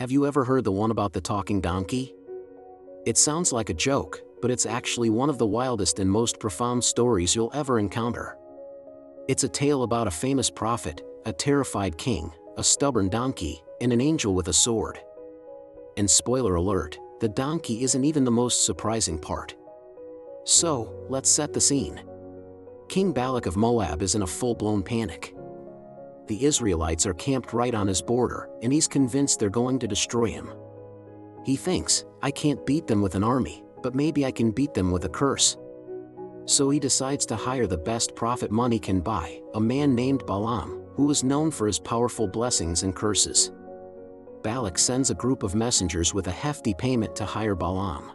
Have you ever heard the one about the talking donkey? It sounds like a joke, but it's actually one of the wildest and most profound stories you'll ever encounter. It's a tale about a famous prophet, a terrified king, a stubborn donkey, and an angel with a sword. And spoiler alert, the donkey isn't even the most surprising part. So, let's set the scene. King Balak of Moab is in a full-blown panic. The Israelites are camped right on his border, and he's convinced they're going to destroy him. He thinks, I can't beat them with an army, but maybe I can beat them with a curse. So he decides to hire the best prophet money can buy, a man named Balaam, who was known for his powerful blessings and curses. Balak sends a group of messengers with a hefty payment to hire Balaam.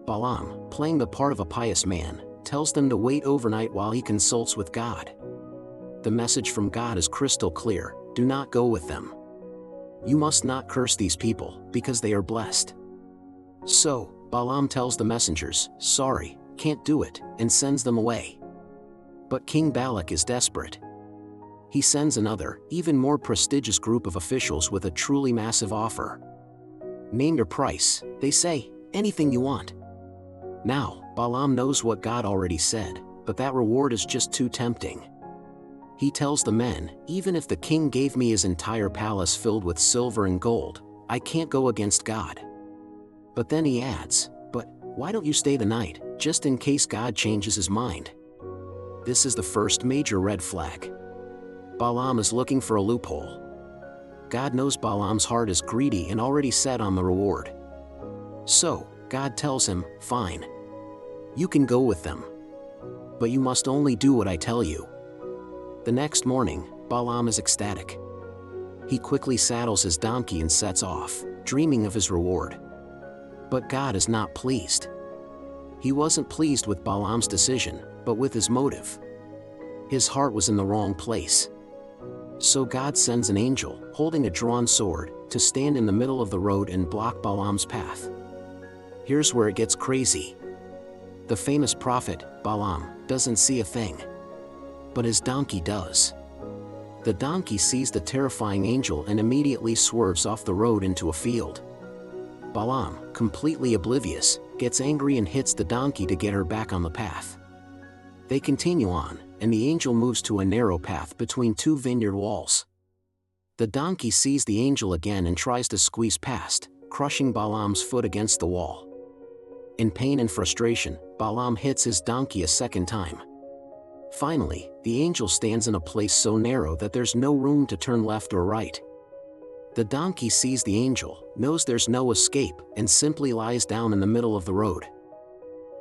Balaam, playing the part of a pious man, tells them to wait overnight while he consults with God. The message from God is crystal clear: do not go with them. You must not curse these people, because they are blessed. So, Balaam tells the messengers, sorry, can't do it, and sends them away. But King Balak is desperate. He sends another, even more prestigious group of officials with a truly massive offer. Name your price, they say, anything you want. Now, Balaam knows what God already said, but that reward is just too tempting. He tells the men, even if the king gave me his entire palace filled with silver and gold, I can't go against God. But then he adds, but why don't you stay the night, just in case God changes his mind? This is the first major red flag. Balaam is looking for a loophole. God knows Balaam's heart is greedy and already set on the reward. So, God tells him, fine. You can go with them. But you must only do what I tell you. The next morning, Balaam is ecstatic. He quickly saddles his donkey and sets off, dreaming of his reward. But God is not pleased. He wasn't pleased with Balaam's decision, but with his motive. His heart was in the wrong place. So God sends an angel, holding a drawn sword, to stand in the middle of the road and block Balaam's path. Here's where it gets crazy. The famous prophet, Balaam, doesn't see a thing. But his donkey does. The donkey sees the terrifying angel and immediately swerves off the road into a field. Balaam, completely oblivious, gets angry and hits the donkey to get her back on the path. They continue on, and the angel moves to a narrow path between two vineyard walls. The donkey sees the angel again and tries to squeeze past, crushing Balaam's foot against the wall. In pain and frustration, Balaam hits his donkey a second time. Finally, the angel stands in a place so narrow that there's no room to turn left or right. The donkey sees the angel, knows there's no escape, and simply lies down in the middle of the road.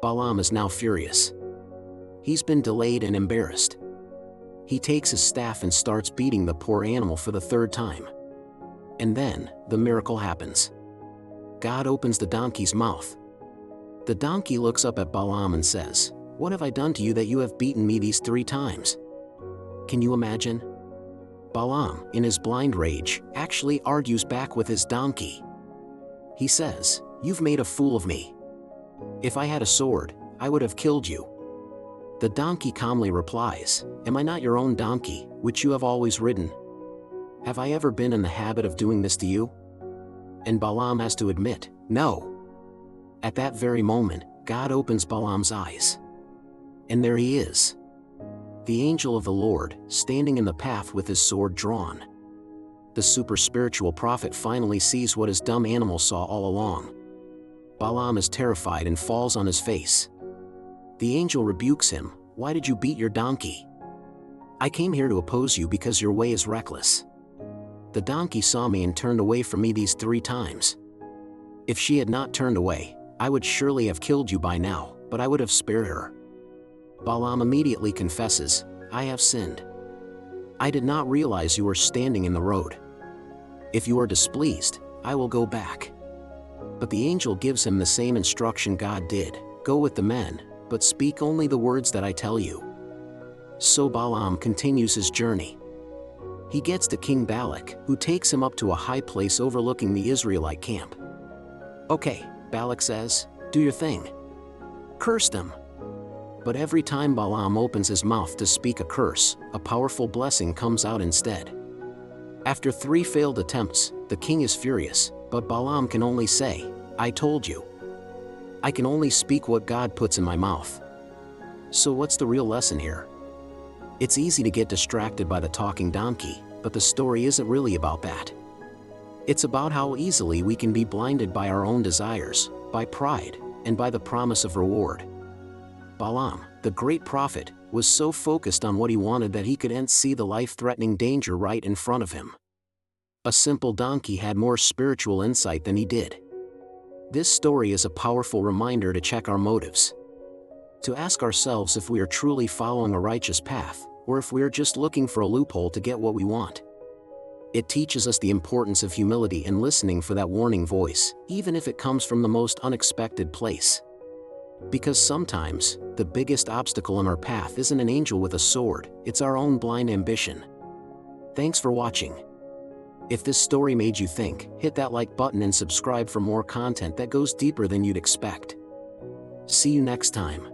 Balaam is now furious. He's been delayed and embarrassed. He takes his staff and starts beating the poor animal for the third time. And then, the miracle happens. God opens the donkey's mouth. The donkey looks up at Balaam and says, "What have I done to you that you have beaten me these 3 times?" Can you imagine? Balaam, in his blind rage, actually argues back with his donkey. He says, "You've made a fool of me. If I had a sword, I would have killed you." The donkey calmly replies, "Am I not your own donkey, which you have always ridden? Have I ever been in the habit of doing this to you?" And Balaam has to admit, "No." At that very moment, God opens Balaam's eyes. And there he is. The angel of the Lord, standing in the path with his sword drawn. The super spiritual prophet finally sees what his dumb animal saw all along. Balaam is terrified and falls on his face. The angel rebukes him, "Why did you beat your donkey? I came here to oppose you because your way is reckless. The donkey saw me and turned away from me these 3 times. If she had not turned away, I would surely have killed you by now, but I would have spared her." Balaam immediately confesses, "I have sinned. I did not realize you were standing in the road. If you are displeased, I will go back." But the angel gives him the same instruction God did, "Go with the men, but speak only the words that I tell you." So Balaam continues his journey. He gets to King Balak, who takes him up to a high place overlooking the Israelite camp. "Okay," Balak says, "do your thing. Curse them." But every time Balaam opens his mouth to speak a curse, a powerful blessing comes out instead. After 3 failed attempts, the king is furious, but Balaam can only say, "I told you." I can only speak what God puts in my mouth. So what's the real lesson here? It's easy to get distracted by the talking donkey, but the story isn't really about that. It's about how easily we can be blinded by our own desires, by pride, and by the promise of reward. Balaam, the great prophet, was so focused on what he wanted that he couldn't see the life-threatening danger right in front of him. A simple donkey had more spiritual insight than he did. This story is a powerful reminder to check our motives. To ask ourselves if we are truly following a righteous path, or if we are just looking for a loophole to get what we want. It teaches us the importance of humility and listening for that warning voice, even if it comes from the most unexpected place. Because sometimes, the biggest obstacle in our path isn't an angel with a sword, it's our own blind ambition. Thanks for watching. If this story made you think, hit that like button and subscribe for more content that goes deeper than you'd expect. See you next time.